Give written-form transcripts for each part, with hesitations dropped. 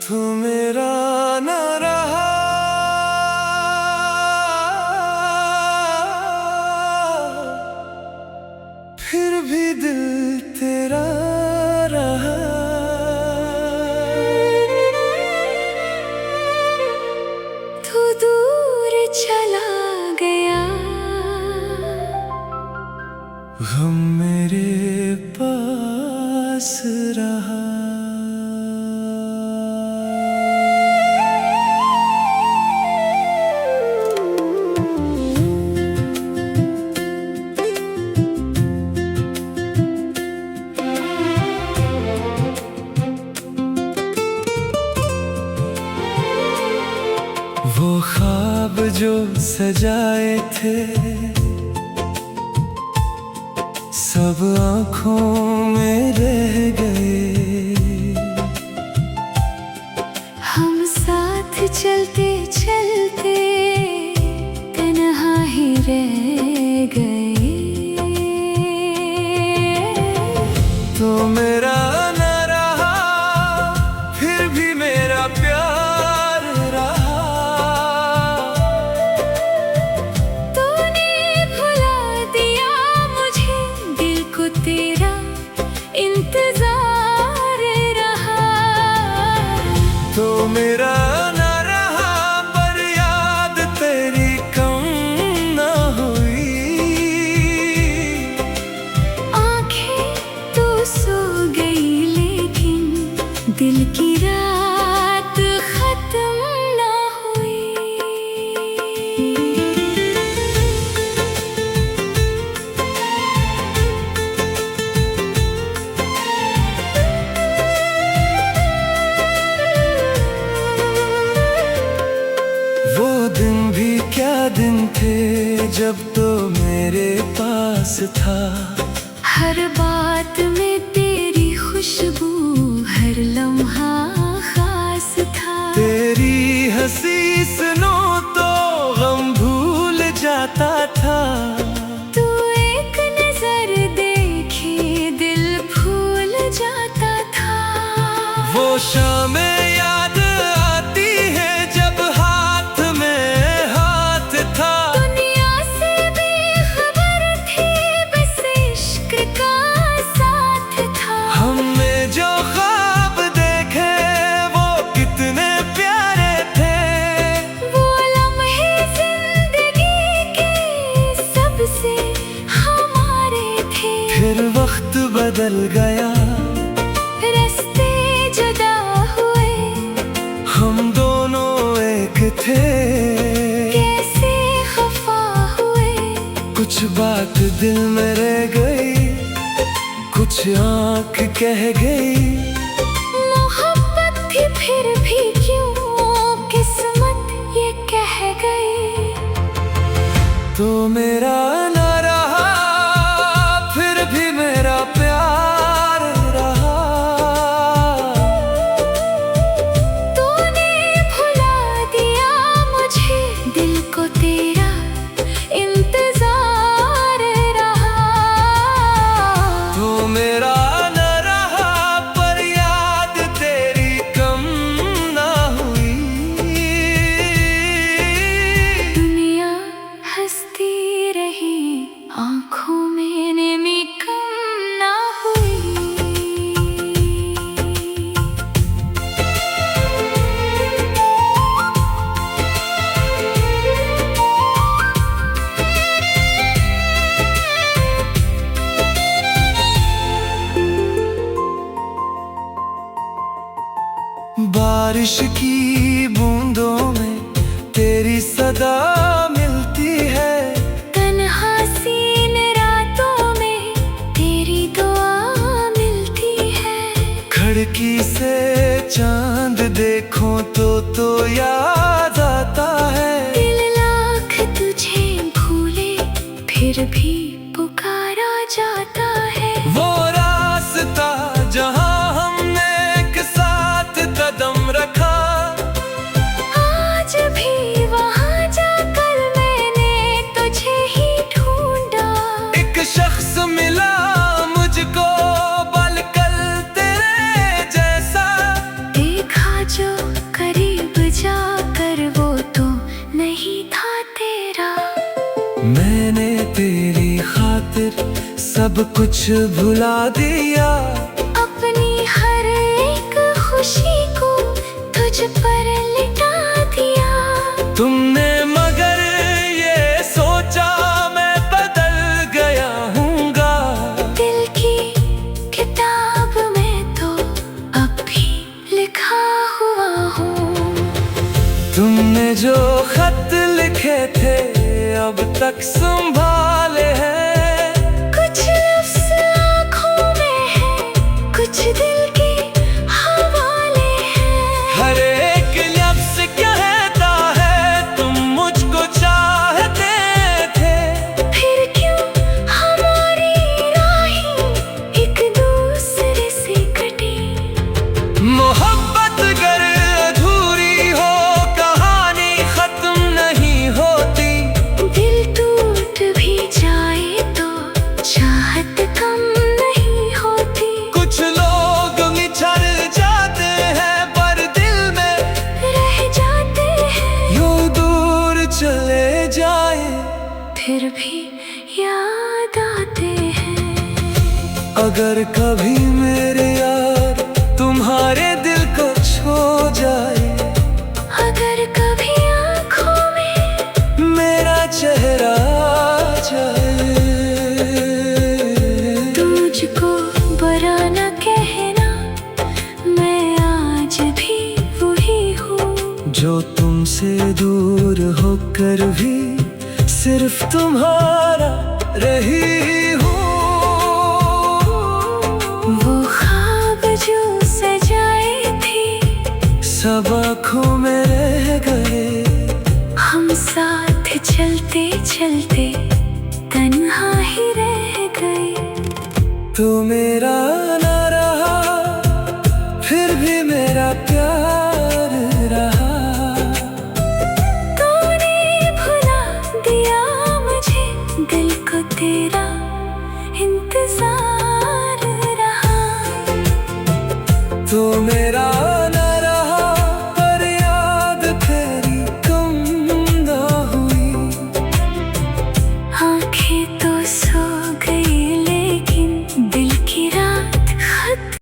तू मेरा न रहा, फिर भी दिल तेरा रहा। तू दूर चला गया, गम मेरे पास रहा। वो ख्वाब जो सजाए थे सब आँखों में रह गए। हम साथ चलते चलते तन्हा ही रह गए। तो मेरा न रहा, फिर भी मेरा प्यार रहा। तूने भुला दिया मुझे, दिल को तेरा इंतजार रहा। तो मेरा न रहा, पर याद तेरी कम न हुई। आंखें तो सो गई लेकिन दिल की रात खत्म ना हुई। वो दिन भी क्या दिन थे जब तो मेरे पास था। हर बात में तेरी खुशबू, हर लम्हा खास था। तेरी हंसी सुनो तो गम भूल जाता था। तू एक नजर देखे दिल भूल जाता था। वो शामें याद आती है जब हाथ में हाथ था। दुनिया से बेखबर थी, बस इश्क का साथ था। हमने जो ख्वाब देखे वो कितने प्यारे थे। वो लम्हे जिंदगी के सबसे हमारे थे। फिर वक्त बदल गया, रास्ते जुदा हुए, हम दोनों एक थे। कैसे खफा हुए। कुछ बात दिल में रह गई, कुछ आँख कह गई। मोहब्बत थी फिर भी क्यों किस्मत ये कह गई। तो मेरा न रहा, फिर भी मेरा प्यार रहा। तूने भुला दिया मुझे, दिल को तेरा इंतजार रहा। तो मेरा न रहा, पर याद तेरी कम ना हुई। दुनिया हंसती रही, आंखों में नमी कम ना हुई। बारिश की बूंदों में तेरी सदा मिलती है। तन्हा सीन रातों में तेरी दुआ मिलती है। खिड़की से चांद देखो तो याद आता है। दिल लाख तुझे भूले फिर भी पुकारा जाता है। वो रास्ता जहाँ हमने एक साथ कदम रखा, आज भी वहाँ जाकर मैंने तुझे ही ढूंढा। एक शख्स मिला मुझको बलकल तेरे जैसा। देखा जो सब कुछ भुला दिया। अपनी हर एक खुशी को तुझ पर लिटा दिया। तुमने मगर ये सोचा मैं बदल गया हूँगा। दिल की किताब में तो अब भी लिखा हुआ हूँ। तुमने जो खत लिखे थे अब तक संभाले हैं। कुछ लफ्ज़ आँखों में है, कुछ दिल के हवाले हैं। हर एक लफ्ज़ कहता है तुम मुझको चाहते थे। फिर क्यों हमारी राहें एक दूसरे से कटी। मोहब्बत अगर अधूरी हो कहानी खत्म नहीं होती। दिल टूट भी जाए तो चाहत कम नहीं होती। कुछ लोग बिछड़ जाते हैं पर दिल में रह जाते हैं। यूं दूर चले जाए फिर भी याद आते हैं। अगर कभी मेरे यार तुम्हारे दिल को छू जाए। अगर कभी आँखों में मेरा चेहरा आ जाए। तुझको बुरा न कहना, मैं आज भी वही हूँ। जो तुमसे दूर होकर भी सिर्फ तुम्हारा रही हूँ। वो ख्वाब जो सजाए थे सब आँखों में रह गए। हम साथ चलते चलते तन्हा ही रह गए। तू मेरा न रहा फिर भी मेरा प्यार रहा। तूने भुला दिया मुझे, दिल को तेरा इंतजार रहा। तू मेरा न रहा पर याद तेरी कम ना हुई। आंखें तो सो गई लेकिन दिल की रात खत्म।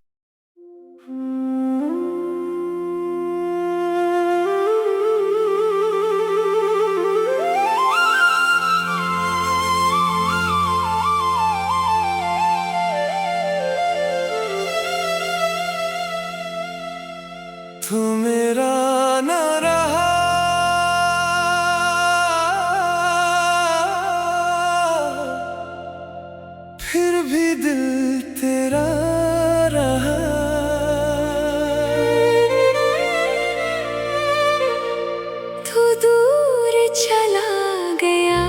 तू मेरा न रहा फिर भी दिल तेरा रहा। तू दूर चला गया,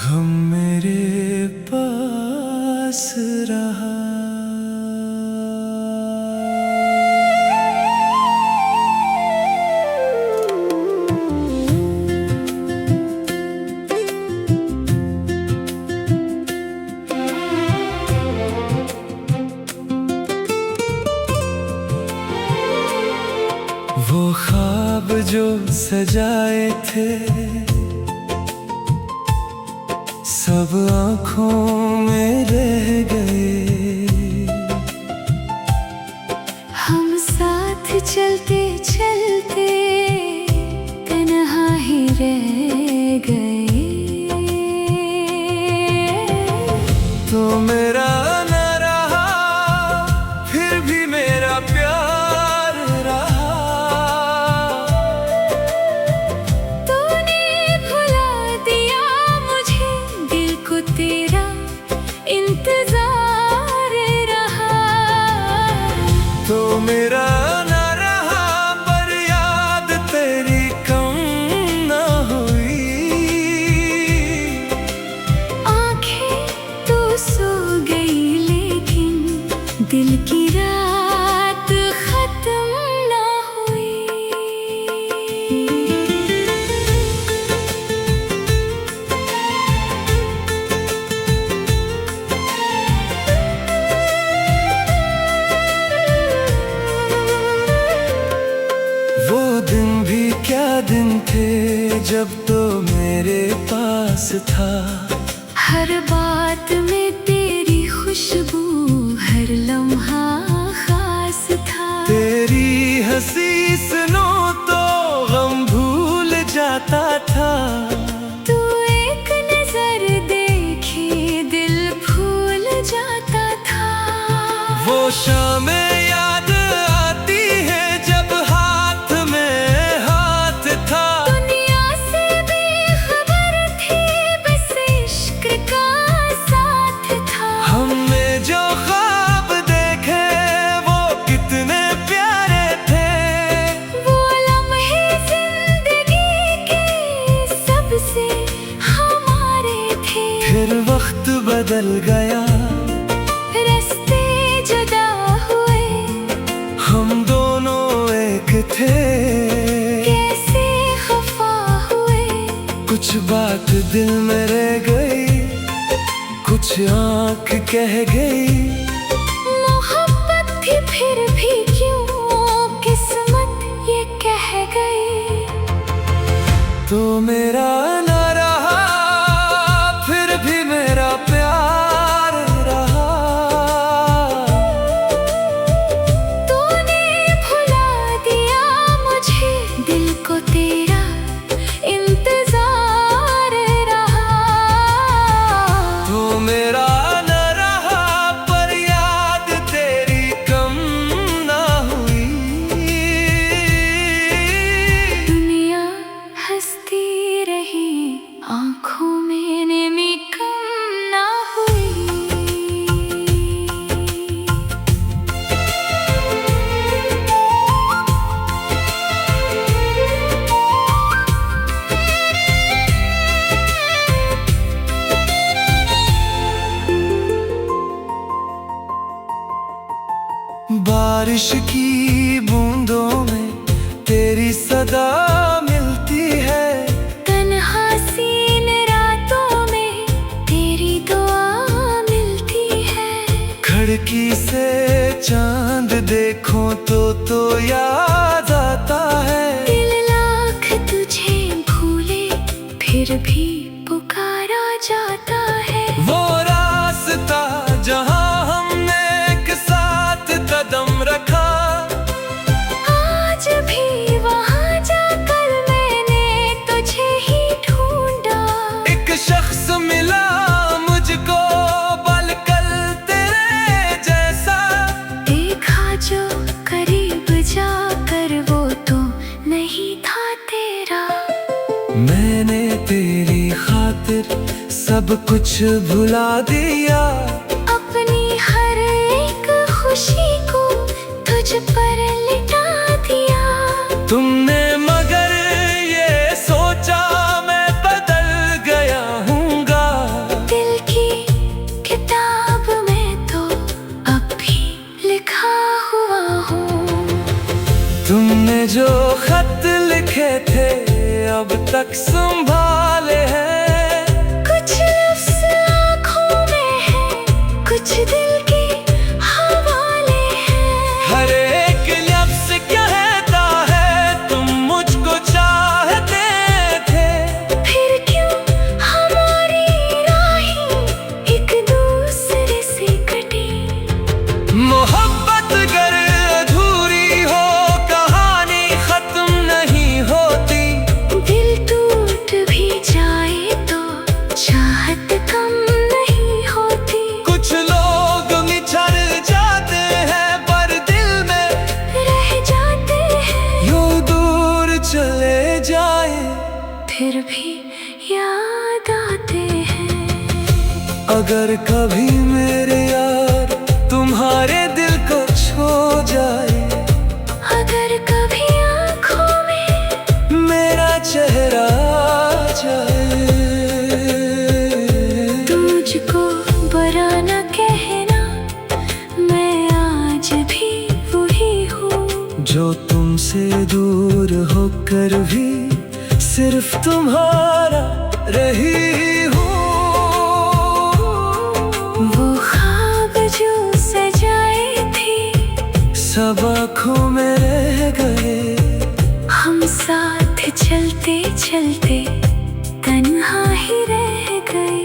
गम मेरे पास रहा। वो ख्वाब जो सजाए थे सब आँखों में रह गए। हम साथ चलते चलते तन्हा ही रह गए। तो मेरा न रहा फिर भी मेरा प्यार रहा। तूने भुला दिया मुझे, दिल को तेरा इंतजार रहा। तो मेरा न रहा पर याद तेरी कम ना हुई। आंखें तो सो गई लेकिन दिल की रात खत्म ना हुई। वो दिन भी क्या दिन थे जब तो मेरे पास था। हर बात में तेरी खुशबू, हर लम्हा खास था। तेरी हंसी सुनो तो गम भूल जाता था। तू एक नजर देखे दिल फूल जाता था। वो शामें याद आती है जब हाथ में हाथ था। दुनिया से बेखबर थी, बस इश्क का साथ था। हमने जो ख्वाब देखे वो कितने प्यारे थे। वो लम्हे जिंदगी के सबसे हमारे थे। फिर वक्त बदल गया, रास्ते जुदा हुए, हम दोनों एक थे। कैसे खफा हुए। कुछ बात दिल में रह गई, कुछ आँख कह गई। मोहब्बत थी फिर भी क्यों किस्मत ये कह गई। तो मेरा ना रहा, फिर भी मेरा प्यार रहा। तूने भुला दिया मुझे, दिल को तेरा इंतजार रहा। तो मेरा न रहा, पर याद तेरी कम ना हुई। दुनिया हंसती रही, आंखों में नमी कम ना हुई। बारिश की बूंदों में तेरी सदा मिलती है। तन्हा सीन रातों में तेरी दुआ मिलती है। खिड़की से चांद देखो तो याद आता है। दिल लाख तुझे भूले, फिर भी पुकारा जाता है। वो रास्ता जहाँ हमने एक साथ कदम रखा, आज भी वहाँ जाकर मैंने तुझे ही ढूंढा। एक शख्स मिला मुझको बलकल तेरे जैसा। देखा जो करीब जाकर वो तो नहीं था तेरा। मैंने तेरी खातिर सब कुछ भुला दिया। अपनी हर एक खुशी को तुझ पर लिटा दिया। तुमने मगर ये सोचा मैं बदल गया हूँगा। दिल की किताब में तो अब भी लिखा हुआ हूँ। तुमने जो खत लिखे थे अब तक संभाले हैं। कुछ लफ्ज़ आँखों में है, कुछ दिल के हवाले हैं। हर एक लफ्ज़ कहता है तुम मुझको चाहते थे। फिर क्यों हमारी राहें एक दूसरे से कटी। मोहब्बत अगर अधूरी हो कहानी खत्म नहीं होती। दिल टूट भी जाए तो चाहत कम नहीं होती। कुछ लोग बिछड़ जाते हैं पर दिल में रह जाते हैं। यूं दूर चले जाए फिर भी याद आते हैं। अगर कभी मेरे यार तुम्हारे दिल को छू जाए। अगर कभी आँखों में मेरा चेहरा आ जाए। तुझको बुरा न कहना, मैं आज भी वही हूँ जो तुमसे दूर होकर भी सिर्फ तुम्हारा रही हूँ। वो ख्वाब जो सजाए थे सब आँखों में रह गए। हम साथ चलते चलते तन्हा ही रह गए।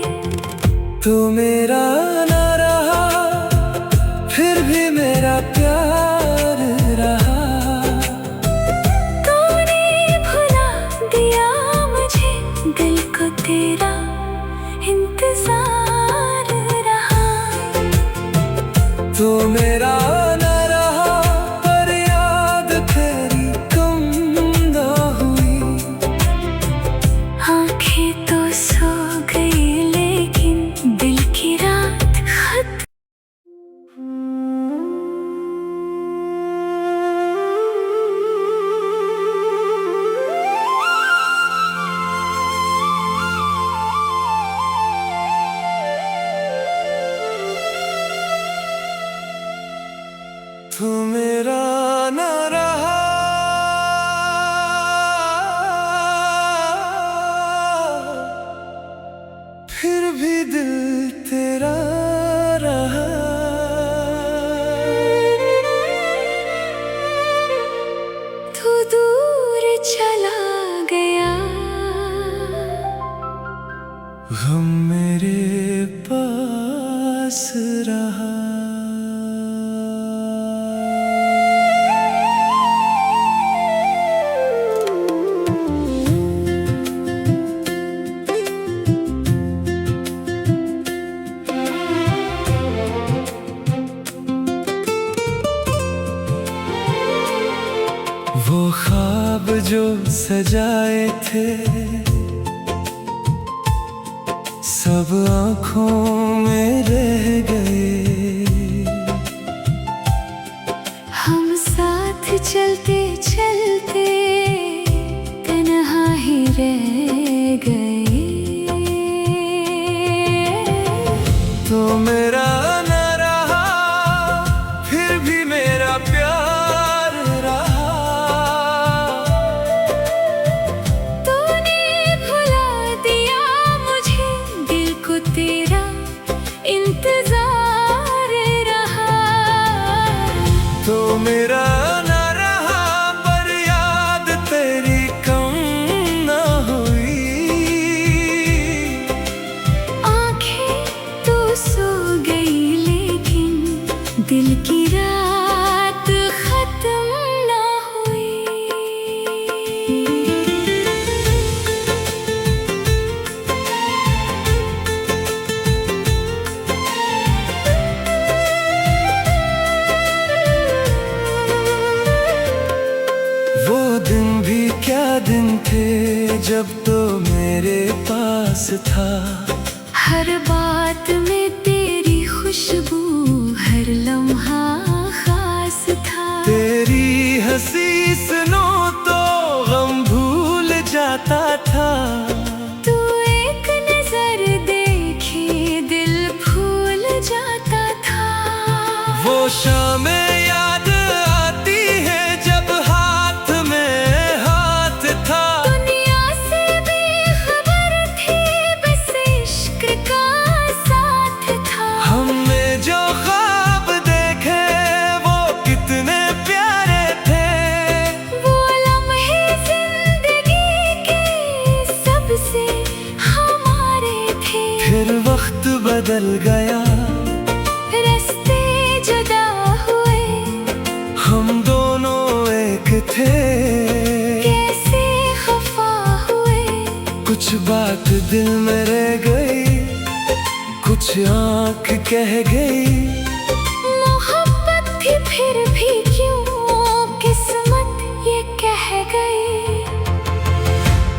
तो मेरा ना रहा, फिर भी मेरा प्यार रहा। तूने भुला दिया मुझे, दिल को तेरा इंतजार रहा। तो मेरा ना रहा, पर याद तेरी कम ना हुई। आंखें तो सो गई लेकिन दिल की रात खत्म। तो मेरा ना रहा, फिर भी दिल तेरा रहा। तू दूर चला गया, गम मेरे पास रहा। वो ख्वाब जो सजाए थे, सब आँखों में रह गए। हम साथ चलते चलते तन्हा ही रह गए। तो मेरा ना रहा, फिर भी मेरा प्यार रहा। तूने भुला दिया मुझे, दिल को तेरा इंतजार रहा। तो मेरा ना रहा, पर याद तेरी कम ना हुई। आंखें तो सो गई लेकिन दिल की रात खत्म ना हुई। वो दिन भी क्या दिन थे, जब तो मेरे पास था। हर बात में तेरी खुशबू, हर लम्हा खास था। तेरी हंसी सुनो तो गम भूल जाता था। तू एक नजर देखे दिल भूल जाता था। वो शामें याद आती है जब हाथ में हाथ था। दुनिया से बेखबर थे, बस इश्क का साथ था। हमने जो ख्वाब देखे वो कितने प्यारे थे। वो लम्हे जिंदगी के सबसे हमारे थे। फिर वक्त बदल गया, रास्ते जुदा हुए, हम दोनों एक थे। कैसे खफा हुए। कुछ बात दिल में रह गई, कुछ आँख कह गई। मोहब्बत थी फिर भी क्यों किस्मत ये कह गई।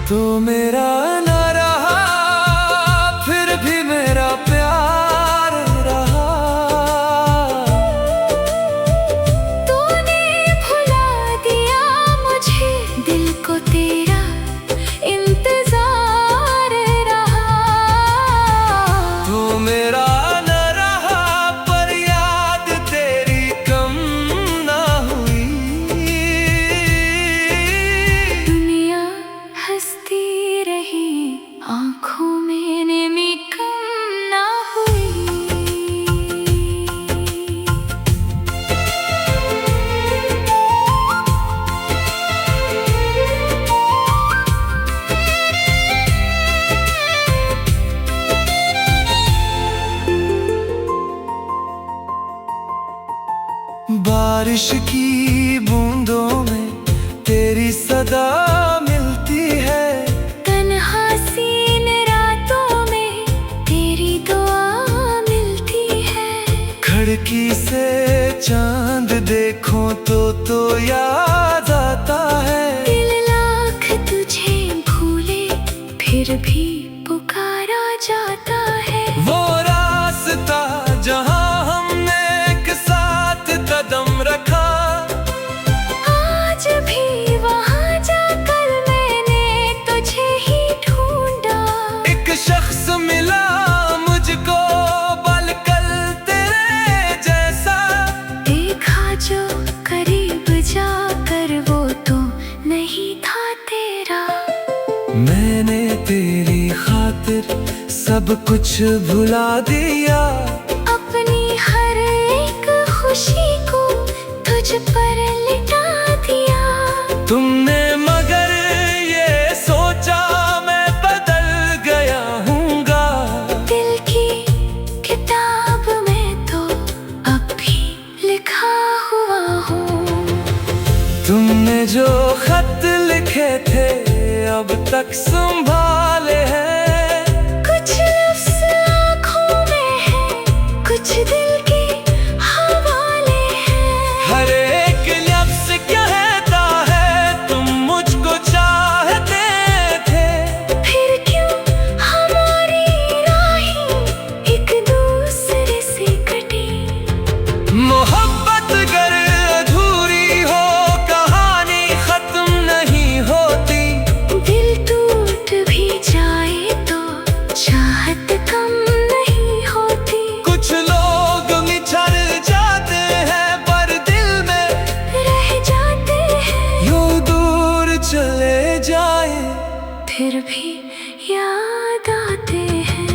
तो मेरा ना रहा, फिर भी मेरा प्यार रहा। तूने भुला दिया मुझे, दिल को तेरा इंतजार रहा। तो मेरा ना रहा, पर बारिश की बूंदों में तेरी सदा मिलती है। तन्हा सीन रातों में तेरी दुआ मिलती है। खिड़की से चांद देखो तो याद आता है। दिल लाख तुझे भूले फिर भी पुकारा जाता है। वो रास्ता जहाँ हमने एक साथ कदम रखा, आज भी वहाँ जाकर मैंने तुझे ही ढूंढा। एक शख्स मिला मुझको बलकल तेरे जैसा। देखा जो करीब जाकर वो तो नहीं था तेरा। मैंने तेरी खातिर सब कुछ भुला दिया। अपनी हर एक खुशी को तुझ पर लिटा दिया। तुमने मगर ये सोचा मैं बदल गया हूँगा। दिल की किताब में तो अब भी लिखा हुआ हूँ। तुमने जो खत लिखे थे अब तक संभाले हैं। कुछ लफ्ज़ आँखों में है, कुछ दिल के हवाले हैं। हर एक लफ्ज़ कहता है तुम मुझको चाहते थे। फिर क्यों हमारी राहें एक दूसरे से कटी। मोहब्बत गर अधूरी हो कहानी खत्म नहीं होती। दिल टूट भी जाए तो चाहत कम नहीं होती। कुछ लोग बिछड़ जाते हैं पर दिल में रह जाते हैं। यूं दूर चले जाए फिर भी याद आते हैं।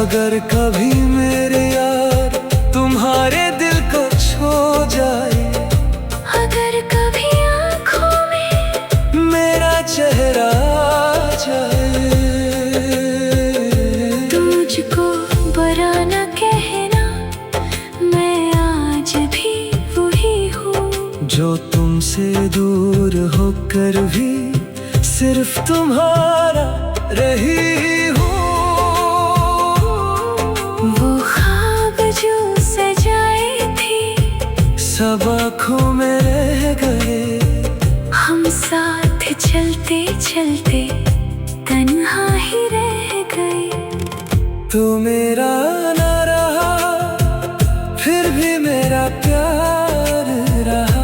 अगर कभी मेरे यार तुम्हारे दिल को छू जाए। अगर कभी आँखों में मेरा चेहरा आ जाए। तुझको बुरा न कहना, मैं आज भी वही हूँ जो तुमसे दूर होकर भी सिर्फ तुम्हारा रही हूँ। वो ख्वाब जो सजाए थे सब आँखों में रह गए। हम साथ चलते चलते तन्हा ही रह गए। तो मेरा ना रहा फिर भी मेरा प्यार रहा।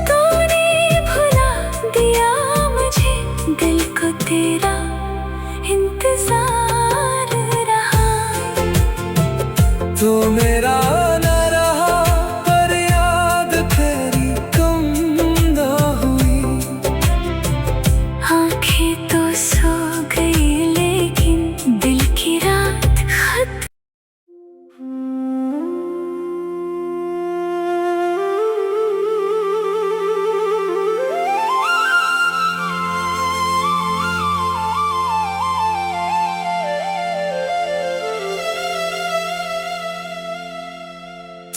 तूने भुला दिया मुझे, दिल को तेरा इंतजार रहा। तो मेरा ना रहा पर याद तेरी कम ना हुई। आंखें तो सो गई लेकिन दिल की रात खत्म।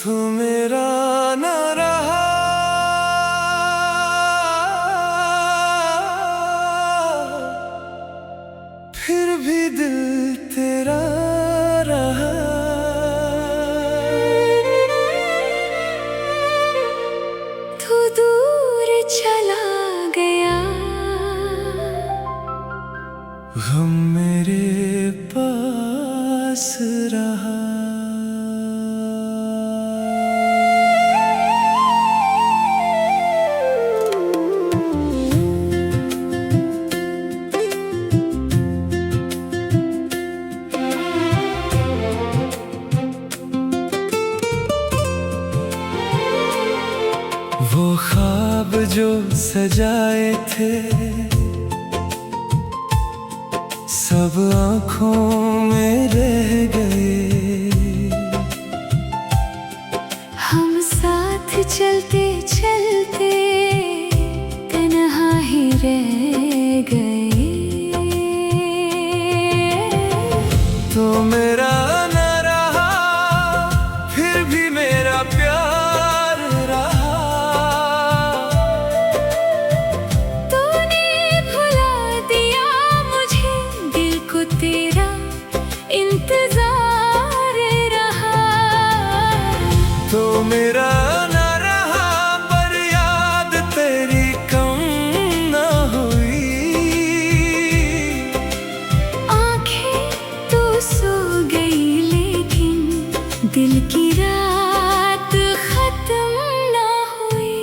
तो मेरा ना रहा फिर भी दिल तेरा रहा। तू दूर चला गया, गम मेरे पास रहा। वो ख्वाब जो सजाए थे सब आँखों में रह गए। हम साथ चलते चलते तन्हा ही रह गए। तो मेरा न रहा फिर भी मेरा मेरा ना रहा पर याद तेरी कम ना हुई। आंखें तो सो गई लेकिन दिल की रात खत्म ना हुई।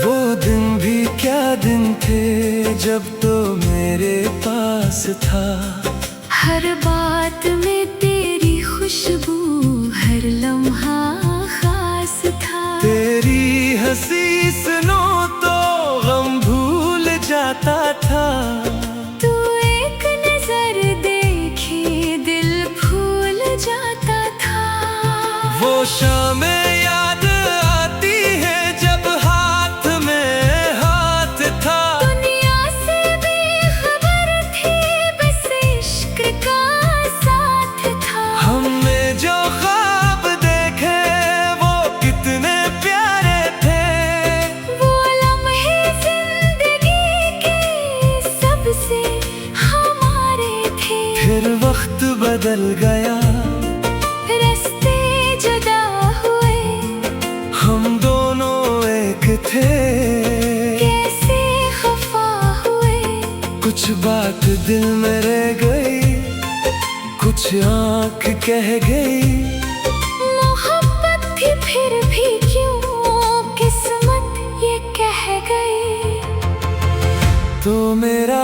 वो दिन भी क्या दिन थे जब तो मेरे पास था। हर बात में तेरी खुशबू, हर लम्हा खास था। तेरी हंसी सुनो तो गम भूल जाता था। तू एक नजर देखे दिल भूल जाता था। वो शामें याद आती है जब हाथ में हाथ था। दुनिया से बेखबर थी बस इश्क का साथ था। हमने जो ख्वाब देखे वो कितने प्यारे थे। वो लम्हे जिंदगी के सबसे हमारे थे। फिर वक्त बदल गया, रास्ते जुदा हुए, हम दोनों एक थे। कैसे खफा हुए। कुछ बात दिल में रह गई, कुछ आँख कह गई। मोहब्बत थी फिर भी क्यों किस्मत ये कह गई। तो मेरा